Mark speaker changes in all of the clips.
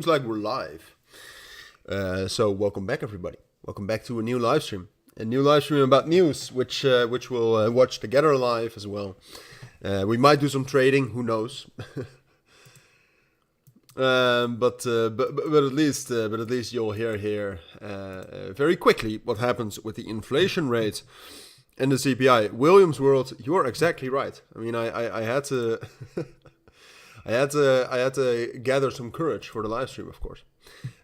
Speaker 1: It's like we're live. So welcome back, everybody. Welcome back to a new live stream. A new live stream about news, which we'll watch together live as well. We might do some trading. Who knows? But at least you'll hear here very quickly what happens with the inflation rate and the CPI. Williams World, you're exactly right. I mean, I had to. I had to gather some courage for the live stream, of course.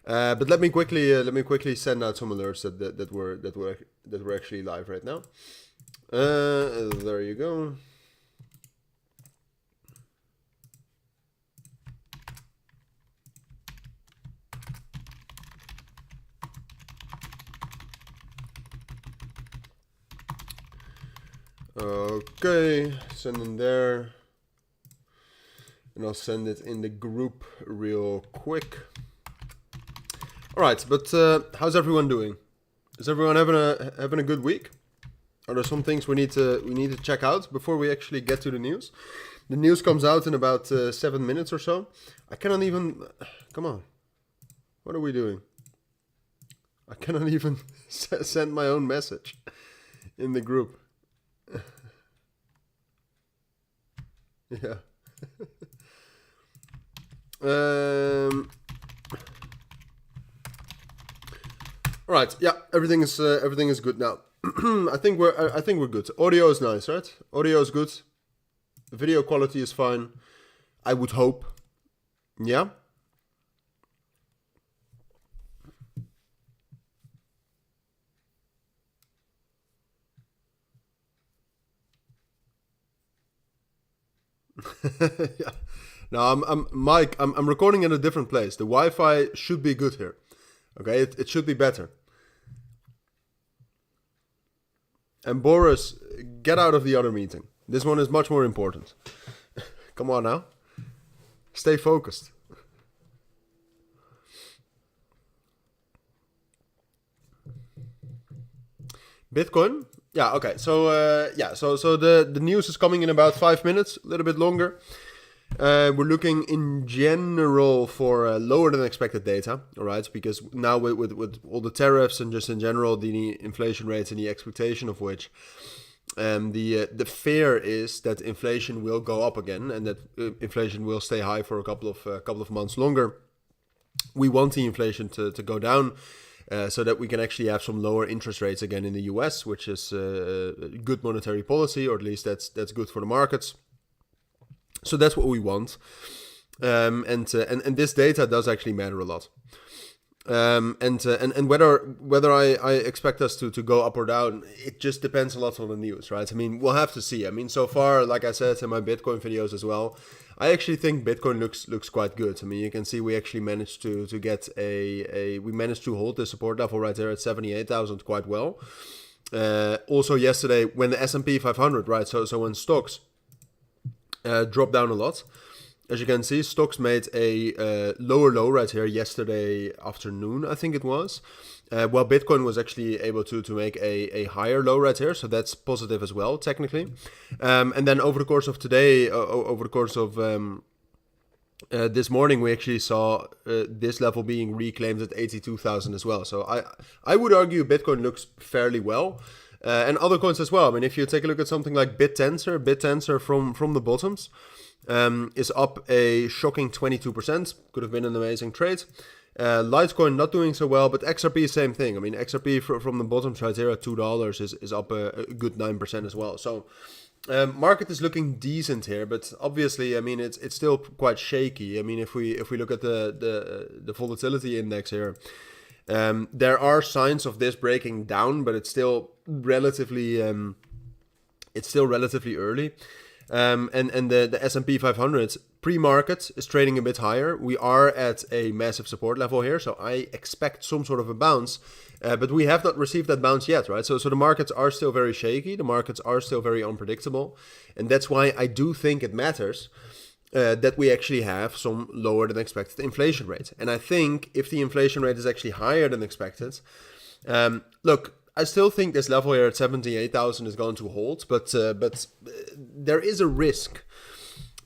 Speaker 1: But let me quickly send out some alerts that we're actually live right now. There you go. Okay, send them there. And I'll send it in the group real quick. All right, but how's everyone doing? Is everyone having a good week? Are there some things we need to check out before we actually get to the news? The news comes out in about 7 minutes or so. I cannot even. Come on, what are we doing? I cannot even send my own message in the group. Yeah. All right. Yeah. Everything is good now. I think we're good. Audio is nice, right? Audio is good. The video quality is fine. I would hope. Yeah. Yeah. No, I'm Mike. I'm recording in a different place. The Wi-Fi should be good here. Okay, it should be better. And Boris, get out of the other meeting. This one is much more important. Come on now. Stay focused. Bitcoin? Yeah, okay. So so the news is coming in about 5 minutes, a little bit longer. We're looking in general for lower than expected data, all right? Because now with all the tariffs and just in general the inflation rates and the expectation of which, the fear is that inflation will go up again and that inflation will stay high for a couple of months longer. We want the inflation to go down. So that we can actually have some lower interest rates again in the US, which is good monetary policy, or at least that's good for the markets. So that's what we want, and this data does actually matter a lot. And whether I expect us to go up or down, it just depends a lot on the news, right? I mean, we'll have to see. I mean, so far, like I said in my Bitcoin videos as well, I actually think Bitcoin looks quite good. I mean, you can see we actually managed to get we managed to hold the support level right there at 78,000 quite well. Also yesterday when the S&P 500, right? So when stocks dropped down a lot. As you can see, stocks made a lower low right here yesterday afternoon, I think it was. While Bitcoin was actually able to make a higher low right here, so that's positive as well, technically. And then over the course of today, over the course of this morning, we actually saw this level being reclaimed at 82,000 as well. So I would argue Bitcoin looks fairly well. And other coins as well. I mean, if you take a look at something like BitTensor from the bottoms, is up a shocking 22%. Could have been an amazing trade. Litecoin not doing so well, but XRP same thing. I mean, XRP from the bottoms right here at $2 is up a good 9% as well. So market is looking decent here, but obviously, I mean, it's still quite shaky. I mean, if we look at the volatility index here. There are signs of this breaking down, but it's still relatively early. And the S&P 500 pre-market is trading a bit higher. We are at a massive support level here, so I expect some sort of a bounce. But we have not received that bounce yet, right? So the markets are still very shaky. The markets are still very unpredictable, and that's why I do think it matters. That we actually have some lower than expected inflation rate. And I think if the inflation rate is actually higher than expected, look, I still think this level here at 78,000 is going to hold, but there is a risk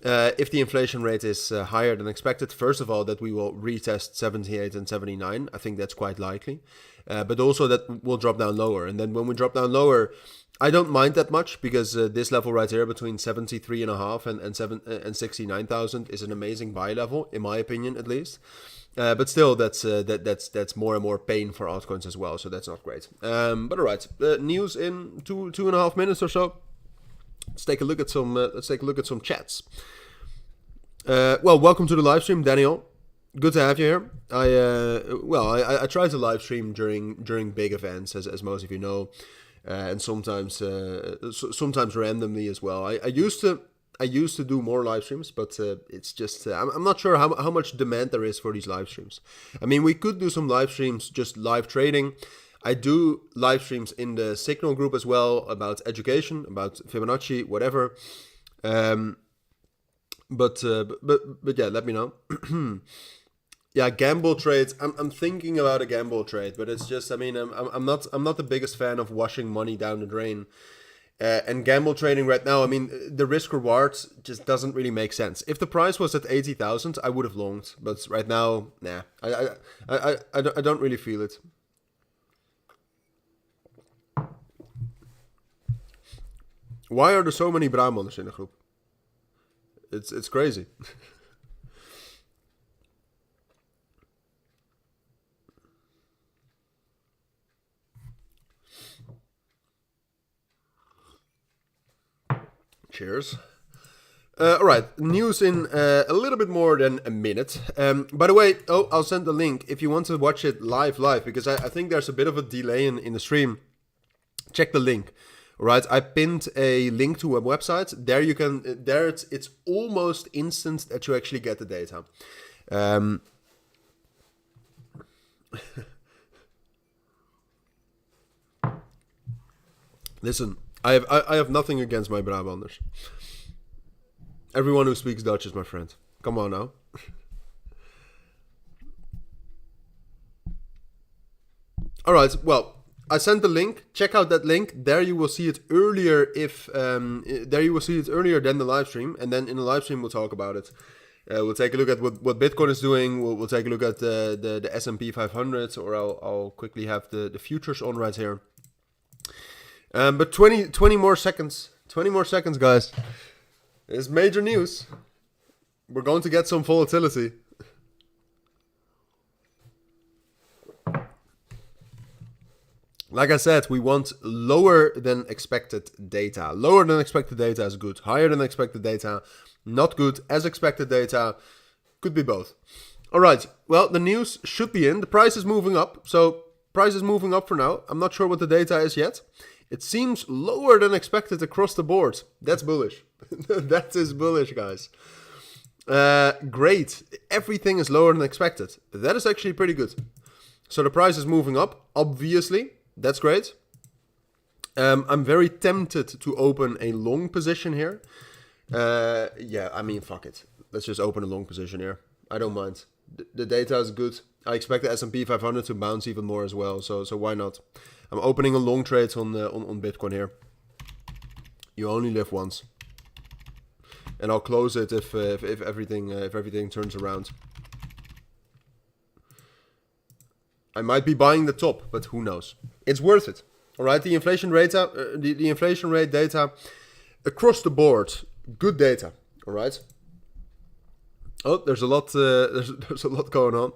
Speaker 1: if the inflation rate is higher than expected, first of all, that we will retest 78 and 79. I think that's quite likely. But also that we'll drop down lower. And then when we drop down lower, I don't mind that much, because this level right here between 73.5 and 69,000 is an amazing buy level, in my opinion, at least. But still, that's more and more pain for altcoins as well, so that's not great. But all right, news in 2.5 minutes or so. Let's take a look at some chats. Well, welcome to the live stream, Daniel. Good to have you here. I try to live stream during big events, as most of you know, and sometimes randomly as well. I used to do more live streams, but it's just I'm not sure how much demand there is for these live streams. I mean, we could do some live streams, just live trading. I do live streams in the Signal group as well about education, about Fibonacci, whatever. But yeah, let me know. Yeah, gamble trades. I'm thinking about a gamble trade, but it's just, I mean, I'm not the biggest fan of washing money down the drain. And gamble trading right now, I mean, the risk reward just doesn't really make sense. If the price was at 80,000, I would have longed, but right now, nah, I don't really feel it. Why are there so many Brabanders in the group? It's crazy. Cheers. All right, news in a little bit more than a minute. By the way, I'll send the link if you want to watch it live, because I think there's a bit of a delay in the stream. Check the link. All right, I pinned a link to a website. There you can. There it's almost instant that you actually get the data. Listen, I have nothing against my Brabanders. Everyone who speaks Dutch is my friend. Come on now. All right, well, I sent the link. Check out that link. There you will see it earlier. There you will see it earlier than the live stream, and then in the live stream we'll talk about it. We'll take a look at what Bitcoin is doing. We'll take a look at the S&P 500, or I'll quickly have the futures on right here. But 20 more seconds. 20 more seconds, guys. It's major news. We're going to get some volatility. Like I said, we want lower than expected data. Lower than expected data is good. Higher than expected data, not good. As expected data, could be both. All right, well, the news should be in. The price is moving up. So price is moving up for now. I'm not sure what the data is yet. It seems lower than expected across the board. That's bullish. That is bullish, guys. Great. Everything is lower than expected. That is actually pretty good. So the price is moving up, obviously. That's great. I'm very tempted to open a long position here. Yeah, I mean, fuck it. Let's just open a long position here. I don't mind. The data is good. I expect the S&P 500 to bounce even more as well. So why not? I'm opening a long trade on Bitcoin here. You only live once, and I'll close it if everything turns around. I might be buying the top, but who knows? It's worth it. All right, the inflation rate data across the board, good data. All right. Oh, there's a lot. There's a lot going on.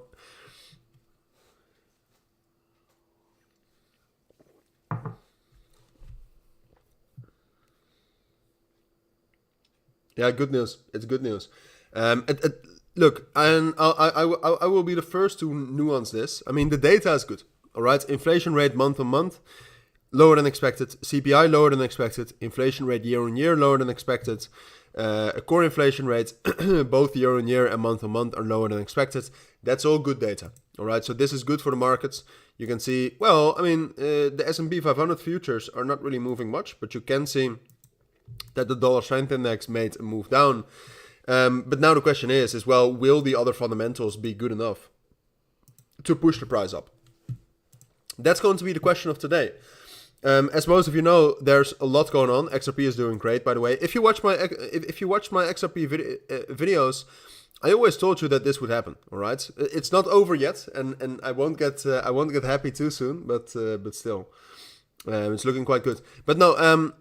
Speaker 1: Yeah, good news. It's good news. Look, and I will be the first to nuance this. I mean, the data is good. All right, inflation rate month on month, lower than expected. CPI lower than expected. Inflation rate year on year lower than expected. A core inflation rate, both year on year and month on month, are lower than expected. That's all good data. All right, so this is good for the markets. You can see, well, I mean, the S&P 500 futures are not really moving much, but you can see that the dollar strength index made a move down. But now the question is, well, will the other fundamentals be good enough to push the price up? That's going to be the question of today. As most of you know, there's a lot going on. XRP is doing great, by the way. If you watch my XRP videos, I always told you that this would happen. All right, it's not over yet, and I won't get happy too soon, but still, it's looking quite good. But no,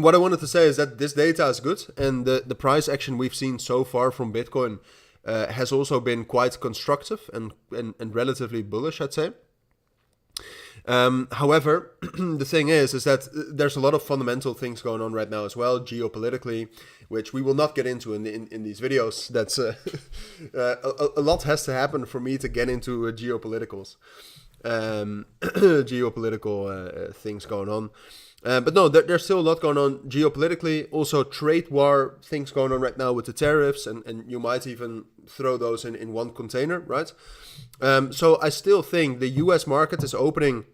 Speaker 1: what I wanted to say is that this data is good, and the price action we've seen so far from Bitcoin has also been quite constructive and relatively bullish, I'd say. However, the thing is that there's a lot of fundamental things going on right now as well, geopolitically, which we will not get into in these videos. That's a lot has to happen for me to get into geopoliticals, geopolitical things going on. But no, there's still a lot going on geopolitically. Also, trade war things going on right now with the tariffs, and you might even throw those in one container, right? So I still think the U.S. market is opening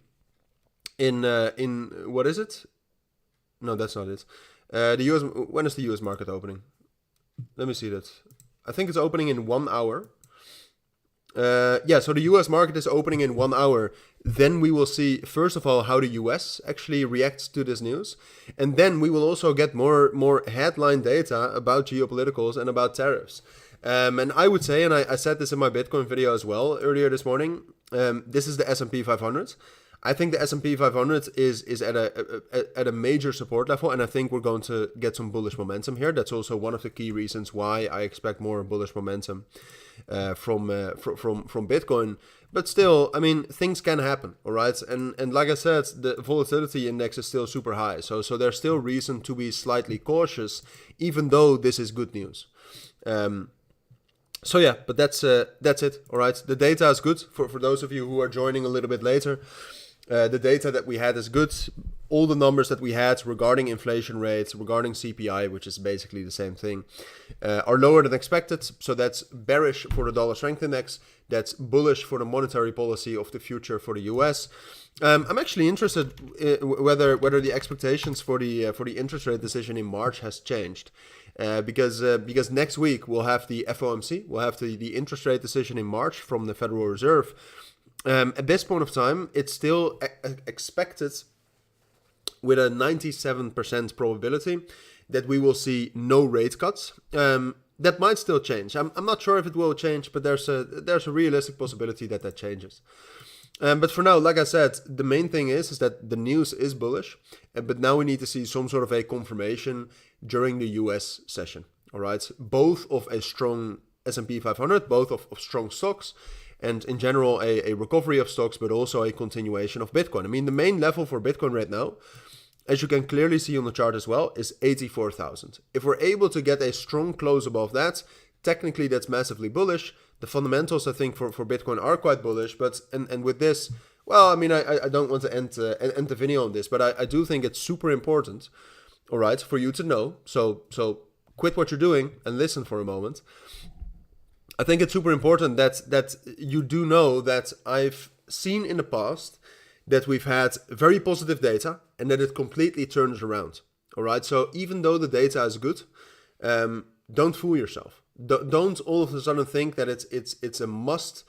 Speaker 1: in what is it? No, that's not it. When is the U.S. market opening? Let me see that. I think it's opening in 1 hour. Yeah, so the US market is opening in 1 hour. Then we will see, first of all, how the US actually reacts to this news. And then we will also get more headline data about geopoliticals and about tariffs. And I would say, and I said this in my Bitcoin video as well earlier this morning, this is the S&P 500. I think the S&P 500 is at a major support level, and I think we're going to get some bullish momentum here. That's also one of the key reasons why I expect more bullish momentum from Bitcoin. But still, I mean, things can happen, all right? And like I said, the volatility index is still super high, so there's still reason to be slightly cautious, even though this is good news. So yeah, but that's it, all right? The data is good for those of you who are joining a little bit later. The data that we had is good. All the numbers that we had regarding inflation rates, regarding CPI, which is basically the same thing, are lower than expected. So that's bearish for the dollar strength index. That's bullish for the monetary policy of the future for the US. I'm actually interested whether the expectations for the interest rate decision in March has changed. Because next week we'll have the FOMC, we'll have the interest rate decision in March from the Federal Reserve. At this point of time, it's still expected with a 97% probability that we will see no rate cuts. That might still change. I'm not sure if it will change, but there's a realistic possibility that changes. But for now, like I said, the main thing is that the news is bullish, but now we need to see some sort of a confirmation during the US session. All right, both of a strong S&P 500, both of strong stocks, and in general a recovery of stocks, but also a continuation of Bitcoin. I mean, the main level for Bitcoin right now, as you can clearly see on the chart as well, is 84,000. If we're able to get a strong close above that, technically that's massively bullish. The fundamentals, I think, for Bitcoin are quite bullish, but and with this, well, I mean, I don't want to end the video on this, but I do think it's super important, all right, for you to know. So quit what you're doing and listen for a moment. I think it's super important that you do know that I've seen in the past that we've had very positive data and that it completely turns around. All right. So even though the data is good, don't fool yourself. Don't all of a sudden think that it's a must.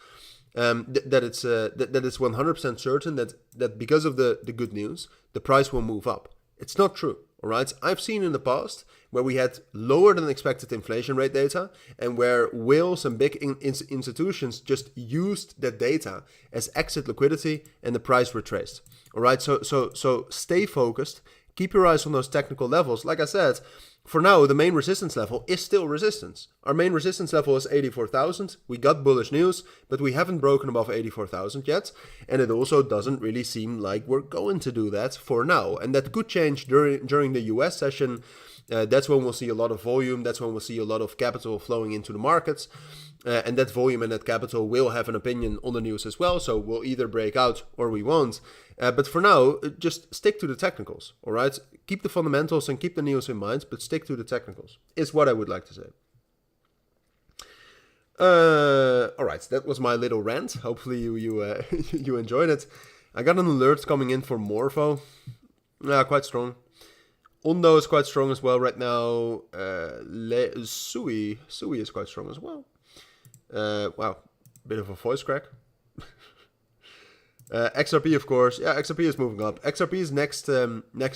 Speaker 1: That it's 100% certain that because of the good news, the price will move up. It's not true. All right. I've seen in the past where we had lower than expected inflation rate data and where whales and big institutions just used that data as exit liquidity and the price retraced. All right. So stay focused. Keep your eyes on those technical levels. Like I said, for now, the main resistance level is still resistance. Our main resistance level is 84,000. We got bullish news, but we haven't broken above 84,000 yet. And it also doesn't really seem like we're going to do that for now. And that could change during the US session. That's when we'll see a lot of volume. That's when we'll see a lot of capital flowing into the markets. And that volume and that capital will have an opinion on the news as well. So we'll either break out or we won't. But for now, just stick to the technicals, all right? Keep the fundamentals and keep the news in mind, but stick to the technicals, is what I would like to say. All right, that was my little rant. Hopefully you enjoyed it. I got an alert coming in for Morpho. Quite strong. Ondo is quite strong as well right now. Sui is quite strong as well. Wow, bit of a voice crack. XRP, of course. Yeah, XRP is moving up. XRP's next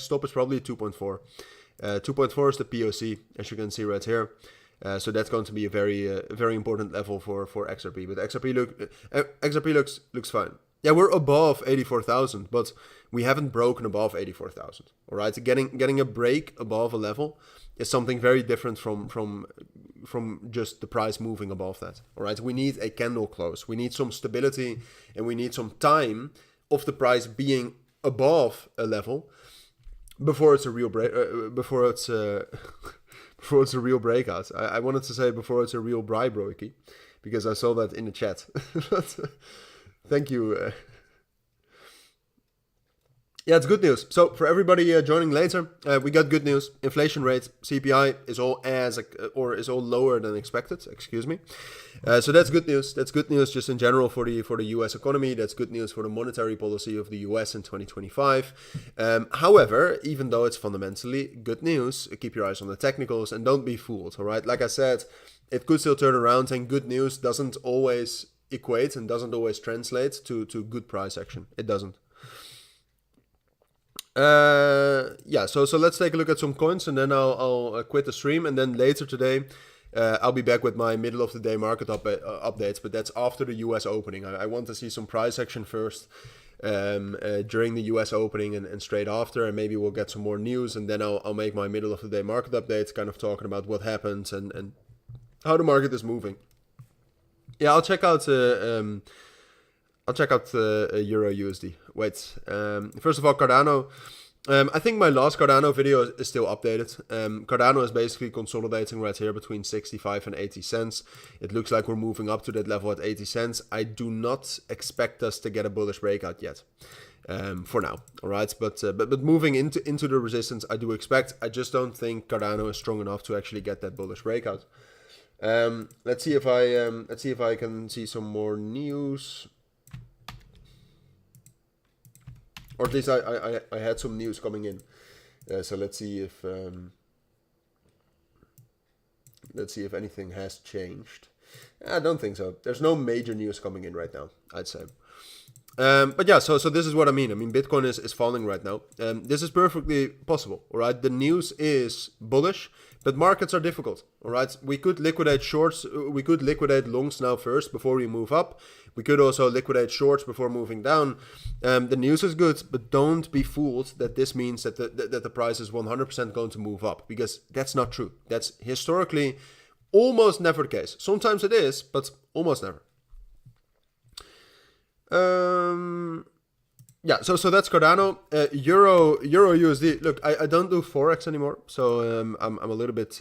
Speaker 1: stop is probably 2.4. 2.4 is the POC, as you can see right here. So that's going to be a very important level for XRP. But XRP looks fine. Yeah, we're above 84,000, but we haven't broken above 84,000. All right, so getting a break above a level is something very different from just the price moving above that. All right, we need a candle close. We need some stability, and we need some time of the price being above a level before it's a real break. Before it's before it's a real breakout. I wanted to say before it's a real buy broky, because I saw that in the chat. Thank you. Yeah, it's good news. So for everybody joining later, we got good news. Inflation rate, CPI, is all lower than expected. Excuse me. So that's good news. That's good news just in general for the U.S. economy. That's good news for the monetary policy of the U.S. in 2025. However, even though it's fundamentally good news, keep your eyes on the technicals and don't be fooled. All right. Like I said, it could still turn around, and good news doesn't always equate and doesn't always translate to good price action. It doesn't. Yeah, so let's take a look at some coins, and then I'll quit the stream, and then later today I'll be back with my middle of the day market updates, but that's after the US opening. I want to see some price action first during the US opening and straight after, and maybe we'll get some more news, and then I'll make my middle of the day market updates, kind of talking about what happened and how the market is moving. Yeah, I'll check out Euro USD. Wait, first of all, Cardano. I think my last Cardano video is still updated. Cardano is basically consolidating right here between 65 and 80 cents. It looks like we're moving up to that level at 80 cents. I do not expect us to get a bullish breakout yet. For now, all right. But moving into the resistance, I do expect. I just don't think Cardano is strong enough to actually get that bullish breakout. Let's see if I can see some more news. Or at least I had some news coming in. So let's see if anything has changed. I don't think so. There's no major news coming in right now, I'd say. But yeah, so this is what I mean. I mean, Bitcoin is falling right now. This is perfectly possible, all right? The news is bullish, but markets are difficult, all right? We could liquidate shorts. We could liquidate longs now first before we move up. We could also liquidate shorts before moving down. The news is good, but don't be fooled that this means that the price is 100% going to move up, because that's not true. That's historically almost never the case. Sometimes it is, but almost never. Yeah, so that's Cardano. Euro USD. Look, I don't do forex anymore, so I'm a little bit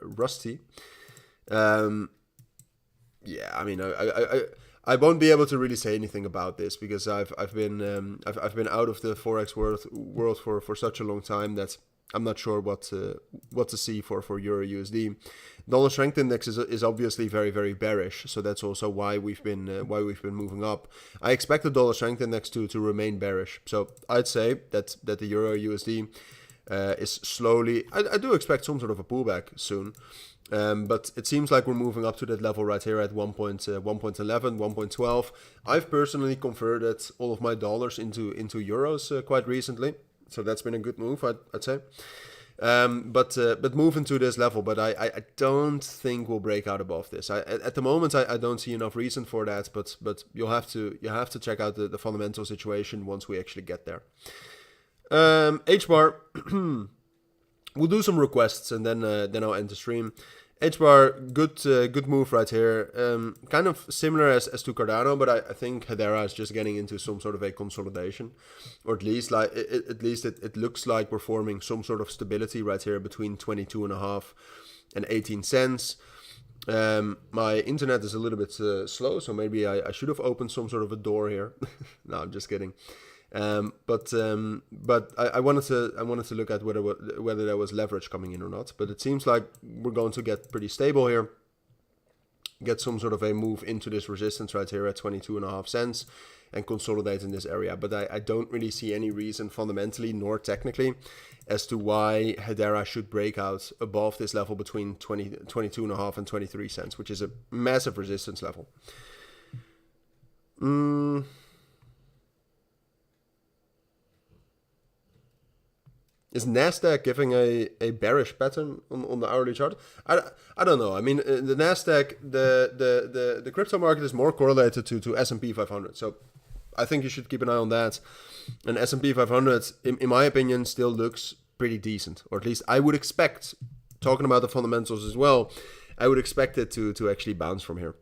Speaker 1: rusty. Yeah, I mean, I won't be able to really say anything about this, because I've been out of the forex world for such a long time that I'm not sure what to see for Euro USD. Dollar strength index is obviously very bearish, so that's also why we've been moving up. I expect the dollar strength index to remain bearish, so I'd say that the Euro USD is slowly. I do expect some sort of a pullback soon. But it seems like we're moving up to that level right here at 1.11, 1.12. I've personally converted all of my dollars into euros quite recently, so that's been a good move, I'd say. But moving to this level, but I don't think we'll break out above this. At the moment I don't see enough reason for that, but you have to check out the fundamental situation once we actually get there. HBAR. We'll do some requests and then I'll end the stream. HBAR, good move right here. Kind of similar as to Cardano, but I think Hedera is just getting into some sort of a consolidation, or at least it looks like we're forming some sort of stability right here between 22.5 and 18 cents. My internet is a little bit slow, so maybe I should have opened some sort of a door here. No, I'm just kidding. But I wanted to look at whether there was leverage coming in or not. But it seems like we're going to get pretty stable here, get some sort of a move into this resistance right here at 22.5 cents, and consolidate in this area. But I don't really see any reason fundamentally nor technically as to why Hedera should break out above this level between 22.5 and 23 cents, which is a massive resistance level. Is Nasdaq giving a bearish pattern on the hourly chart? I don't know. I mean, the Nasdaq, the crypto market is more correlated to S&P 500. So I think you should keep an eye on that. And S&P 500, in my opinion, still looks pretty decent. Or at least I would expect, talking about the fundamentals as well, I would expect it to actually bounce from here.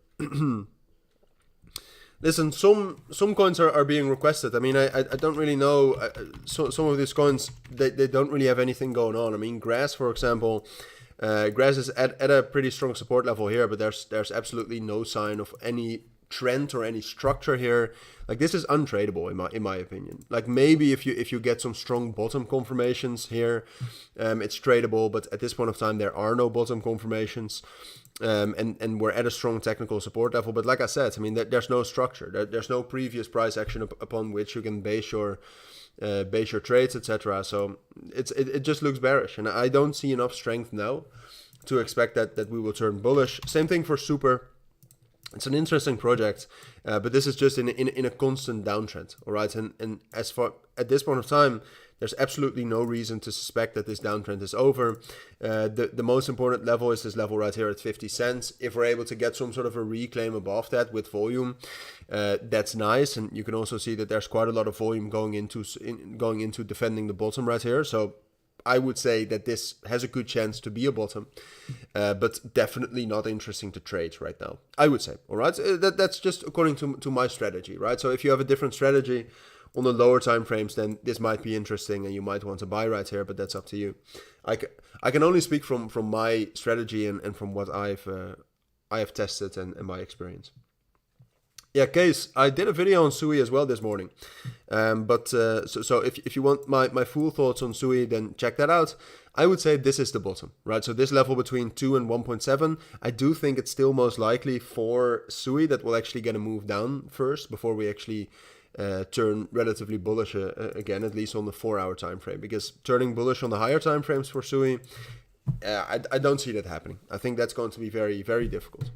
Speaker 1: Listen, some coins are being requested. I mean, I don't really know. Some of these coins, they don't really have anything going on. I mean, Grass, for example, Grass is at a pretty strong support level here, but there's absolutely no sign of any trend or any structure here. Like, this is untradeable in my opinion. Like, maybe if you get some strong bottom confirmations here, it's tradable. But at this point of time, there are no bottom confirmations. And we're at a strong technical support level. But like I said, I mean, there's no structure. There's no previous price action upon which you can base your trades, etc. So it just looks bearish, and I don't see enough strength now to expect that we will turn bullish. Same thing for Super. It's an interesting project, but this is just in a constant downtrend. All right, and as far at this point of time, there's absolutely no reason to suspect that this downtrend is over. The most important level is this level right here at 50 cents. If we're able to get some sort of a reclaim above that with volume, that's nice. And you can also see that there's quite a lot of volume going into defending the bottom right here. So I would say that this has a good chance to be a bottom, but definitely not interesting to trade right now, I would say. All right, that's just according to my strategy, right? So if you have a different strategy on the lower time frames, then this might be interesting and you might want to buy right here, but that's up to you. I can only speak from my strategy and from what I have tested and my experience. Yeah, Case, I did a video on Sui as well this morning. So if you want my full thoughts on Sui, then check that out. I would say this is the bottom, right? So this level between 2 and 1.7, I do think it's still most likely for Sui that we'll actually get a move down first before we actually turn relatively bullish again, at least on the 4-hour time frame. Because turning bullish on the higher time frames for Sui, I don't see that happening. I think that's going to be very, very difficult.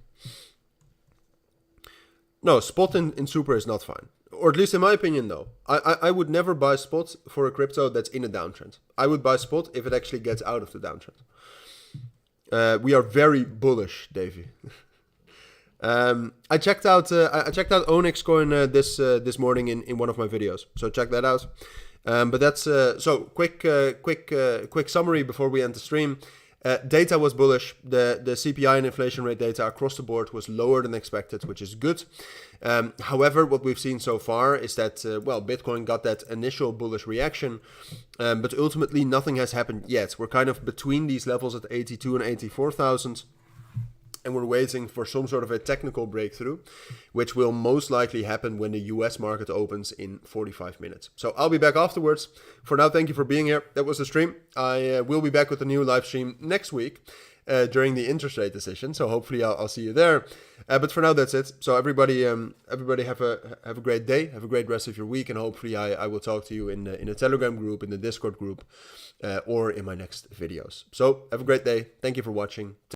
Speaker 1: No, spot in Super is not fine. Or at least in my opinion, no. I would never buy spot for a crypto that's in a downtrend. I would buy spot if it actually gets out of the downtrend. We are very bullish, Davey. I checked out Onyx coin this morning in one of my videos. So check that out. But that's so quick summary before we end the stream. Data was bullish. The CPI and inflation rate data across the board was lower than expected, which is good. However, what we've seen so far is that, Bitcoin got that initial bullish reaction, but ultimately nothing has happened yet. We're kind of between these levels at 82 and 84,000. And we're waiting for some sort of a technical breakthrough, which will most likely happen when the US market opens in 45 minutes. So I'll be back afterwards. For now, thank you for being here. That was the stream. I will be back with a new live stream next week during the interest rate decision. So hopefully I'll see you there. But for now, that's it. So everybody have a great day. Have a great rest of your week. And hopefully I will talk to you in a Telegram group, in the Discord group, or in my next videos. So have a great day. Thank you for watching.